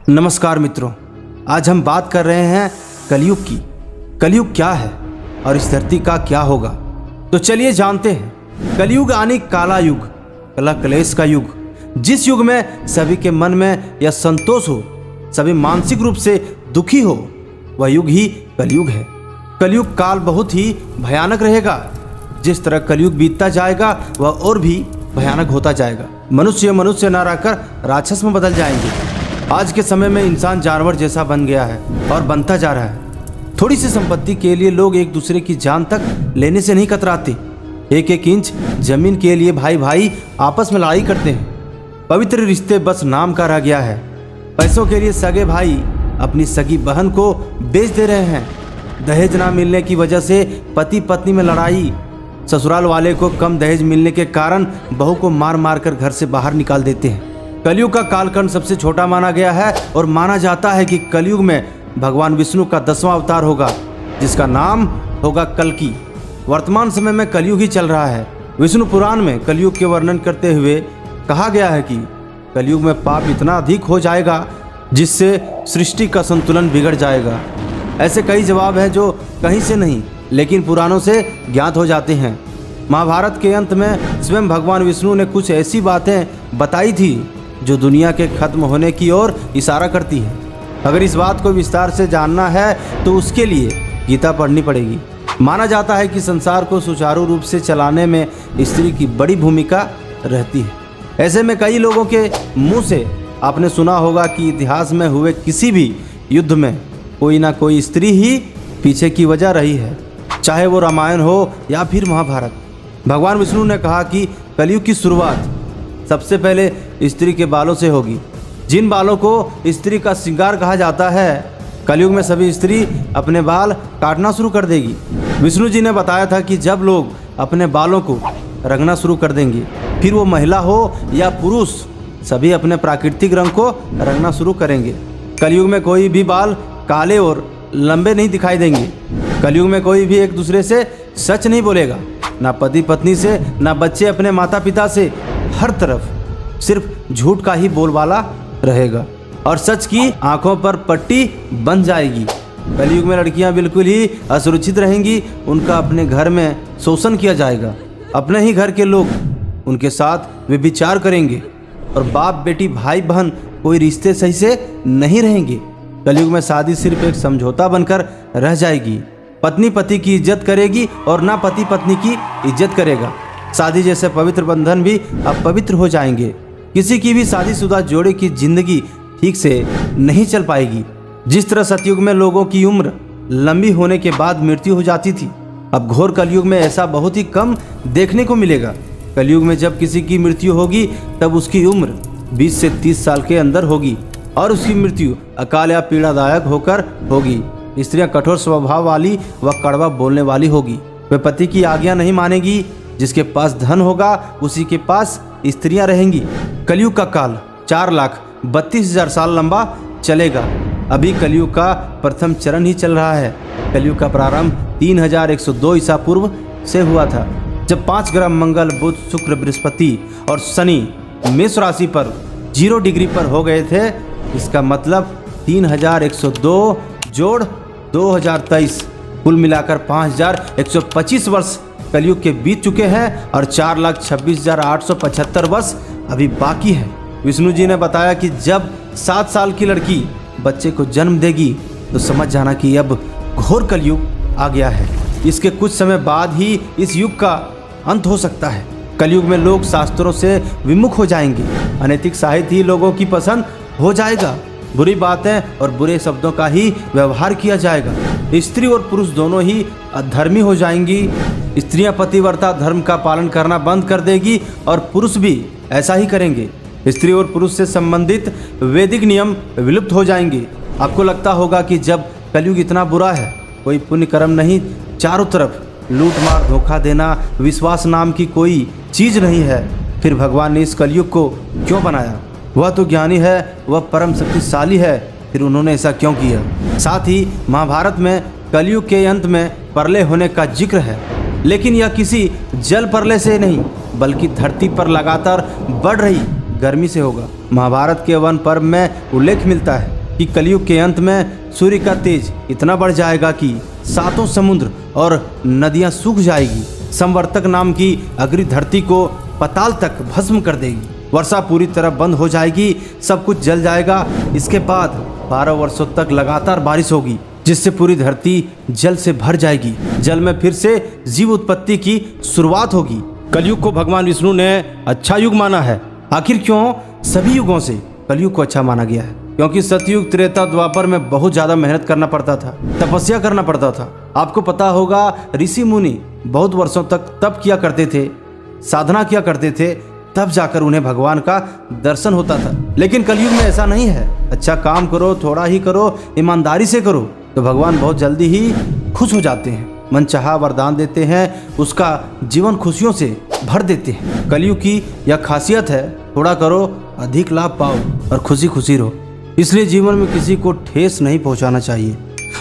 नमस्कार मित्रों, आज हम बात कर रहे हैं कलयुग की। कलयुग क्या है और इस धरती का क्या होगा, तो चलिए जानते हैं। कलयुग यानी काला युग, कला कलेश का युग। जिस युग में सभी के मन में यह संतोष हो, सभी मानसिक रूप से दुखी हो, वह युग ही कलयुग है। कलयुग काल बहुत ही भयानक रहेगा। जिस तरह कलयुग बीतता जाएगा वह और भी भयानक होता जाएगा। मनुष्य मनुष्य न रहकर राक्षस में बदल जाएंगे। आज के समय में इंसान जानवर जैसा बन गया है और बनता जा रहा है। थोड़ी सी संपत्ति के लिए लोग एक दूसरे की जान तक लेने से नहीं कतराते। एक एक इंच जमीन के लिए भाई भाई आपस में लड़ाई करते हैं। पवित्र रिश्ते बस नाम का रह गया है। पैसों के लिए सगे भाई अपनी सगी बहन को बेच दे रहे हैं। दहेज ना मिलने की वजह से पति पत्नी में लड़ाई। ससुराल वाले को कम दहेज मिलने के कारण बहू को मार मार कर घर से बाहर निकाल देते हैं। कलयुग का कालखंड सबसे छोटा माना गया है और माना जाता है कि कलयुग में भगवान विष्णु का 10वां अवतार होगा, जिसका नाम होगा कल्कि। वर्तमान समय में कलयुग ही चल रहा है। विष्णु पुराण में कलयुग के वर्णन करते हुए कहा गया है कि कलयुग में पाप इतना अधिक हो जाएगा जिससे सृष्टि का संतुलन बिगड़ जाएगा। ऐसे कई जवाब हैं जो कहीं से नहीं लेकिन पुराणों से ज्ञात हो जाते हैं। महाभारत के अंत में स्वयं भगवान विष्णु ने कुछ ऐसी बातें बताई थी जो दुनिया के खत्म होने की ओर इशारा करती है। अगर इस बात को विस्तार से जानना है तो उसके लिए गीता पढ़नी पड़ेगी। माना जाता है कि संसार को सुचारू रूप से चलाने में स्त्री की बड़ी भूमिका रहती है। ऐसे में कई लोगों के मुंह से आपने सुना होगा कि इतिहास में हुए किसी भी युद्ध में कोई ना कोई स्त्री ही पीछे की वजह रही है, चाहे वो रामायण हो या फिर महाभारत। भगवान विष्णु ने कहा कि कलयुग की शुरुआत सबसे पहले स्त्री के बालों से होगी। जिन बालों को स्त्री का श्रृंगार कहा जाता है, कलयुग में सभी स्त्री अपने बाल काटना शुरू कर देगी। विष्णु जी ने बताया था कि जब लोग अपने बालों को रंगना शुरू कर देंगे, फिर वो महिला हो या पुरुष, सभी अपने प्राकृतिक रंग को रंगना शुरू करेंगे। कलयुग में कोई भी बाल काले और लंबे नहीं दिखाई देंगे। कलयुग में कोई भी एक दूसरे से सच नहीं बोलेगा, ना पति पत्नी से, ना बच्चे अपने माता पिता से। हर तरफ सिर्फ झूठ का ही बोलबाला रहेगा और सच की आंखों पर पट्टी बन जाएगी। कलयुग में लड़कियां बिल्कुल ही असुरक्षित रहेंगी। उनका अपने घर में शोषण किया जाएगा। अपने ही घर के लोग उनके साथ व्यभिचार करेंगे और बाप बेटी भाई बहन कोई रिश्ते सही से नहीं रहेंगे। कलयुग में शादी सिर्फ एक समझौता बनकर रह जाएगी। पत्नी पति की इज्जत करेगी और ना पति पत्नी की इज्जत करेगा। शादी जैसे पवित्र बंधन भी अपवित्र हो जाएंगे। किसी की भी शादीशुदा जोड़े की जिंदगी ठीक से नहीं चल पाएगी। जिस तरह सतयुग में लोगों की उम्र लंबी होने के बाद मृत्यु हो जाती थी, अब घोर कलयुग में ऐसा बहुत ही कम देखने को मिलेगा। कलयुग में जब किसी की मृत्यु होगी तब उसकी उम्र 20 से 30 साल के अंदर होगी और उसकी मृत्यु अकाल या पीड़ादायक होकर होगी। स्त्रियां कठोर स्वभाव वाली व कड़वा बोलने वाली होगी। वे पति की आज्ञा नहीं मानेगी। जिसके पास धन होगा उसी के पास स्त्रियां रहेंगी। कलयुग का काल 4,32,000 साल लंबा चलेगा। अभी कलयुग का प्रथम चरण ही चल रहा है। कलयुग का प्रारंभ 3102 ईसा पूर्व से हुआ था, जब 5 ग्रह मंगल, बुध, शुक्र, बृहस्पति और शनि मेष राशि पर 0 डिग्री पर हो गए थे। इसका मतलब 3102 जोड़ 2023 कुल मिलाकर 5125 वर्ष कलयुग के बीत चुके हैं और 4,26,875 वर्ष अभी बाकी है। विष्णु जी ने बताया कि जब 7 साल की लड़की बच्चे को जन्म देगी तो समझ जाना कि अब घोर कलयुग आ गया है। इसके कुछ समय बाद ही इस युग का अंत हो सकता है। कलयुग में लोग शास्त्रों से विमुख हो जाएंगे। अनैतिक साहित्य ही लोगों की पसंद हो जाएगा। बुरी बातें और बुरे शब्दों का ही व्यवहार किया जाएगा। स्त्री और पुरुष दोनों ही अधर्मी हो जाएंगी। स्त्रियां पतिव्रता धर्म का पालन करना बंद कर देगी और पुरुष भी ऐसा ही करेंगे। स्त्री और पुरुष से संबंधित वैदिक नियम विलुप्त हो जाएंगे। आपको लगता होगा कि जब कलयुग इतना बुरा है, कोई पुण्य कर्म नहीं, चारों तरफ लूट मार, धोखा देना, विश्वास नाम की कोई चीज़ नहीं है, फिर भगवान ने इस कलयुग को क्यों बनाया? वह तो ज्ञानी है, वह परम शक्तिशाली है, फिर उन्होंने ऐसा क्यों किया? साथ ही महाभारत में कलयुग के अंत में प्रलय होने का जिक्र है, लेकिन यह किसी जल प्रलय से नहीं बल्कि धरती पर लगातार बढ़ रही गर्मी से होगा। महाभारत के वन पर्व में उल्लेख मिलता है कि कलयुग के अंत में सूर्य का तेज इतना बढ़ जाएगा कि 7 समुद्र और नदियां सूख जाएगी। संवर्तक नाम की अग्नि धरती को पाताल तक भस्म कर देगी। वर्षा पूरी तरह बंद हो जाएगी, सब कुछ जल जाएगा। इसके बाद 12 वर्षों तक लगातार बारिश होगी, जिससे पूरी धरती जल से भर जाएगी। जल में फिर से जीव उत्पत्ति की शुरुआत होगी। कलयुग को भगवान विष्णु ने अच्छा युग माना है। आखिर क्यों? सभी युगों से कलयुग को अच्छा माना गया है, क्योंकि सतयुग, त्रेता, द्वापर में बहुत ज्यादा मेहनत करना पड़ता था, तपस्या करना पड़ता था। आपको पता होगा, ऋषि मुनि बहुत वर्षों तक तप किया करते थे, साधना किया करते थे, तब जाकर उन्हें भगवान का दर्शन होता था। लेकिन कलयुग में ऐसा नहीं है। अच्छा काम करो, थोड़ा ही करो, ईमानदारी से करो, तो भगवान बहुत जल्दी ही खुश हो जाते हैं, मनचाहा वरदान देते हैं, उसका जीवन खुशियों से भर देते हैं। कलयुग की यह खासियत है, थोड़ा करो, अधिक लाभ पाओ और खुशी खुशी रहो। इसलिए जीवन में किसी को ठेस नहीं पहुंचाना चाहिए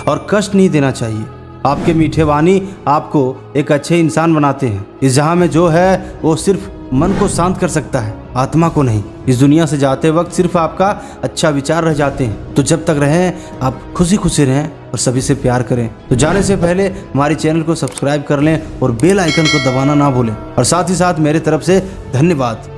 और कष्ट नहीं देना चाहिए। आपके मीठे वाणी आपको एक अच्छे इंसान बनाते हैं। इस जहां में जो है वो सिर्फ मन को शांत कर सकता है, आत्मा को नहीं। इस दुनिया से जाते वक्त सिर्फ आपका अच्छा विचार रह जाते हैं। तो जब तक रहें आप खुशी खुशी रहें और सभी से प्यार करें। तो जाने से पहले हमारे चैनल को सब्सक्राइब कर लें और बेल आइकन को दबाना ना भूलें। और साथ ही साथ मेरे तरफ से धन्यवाद।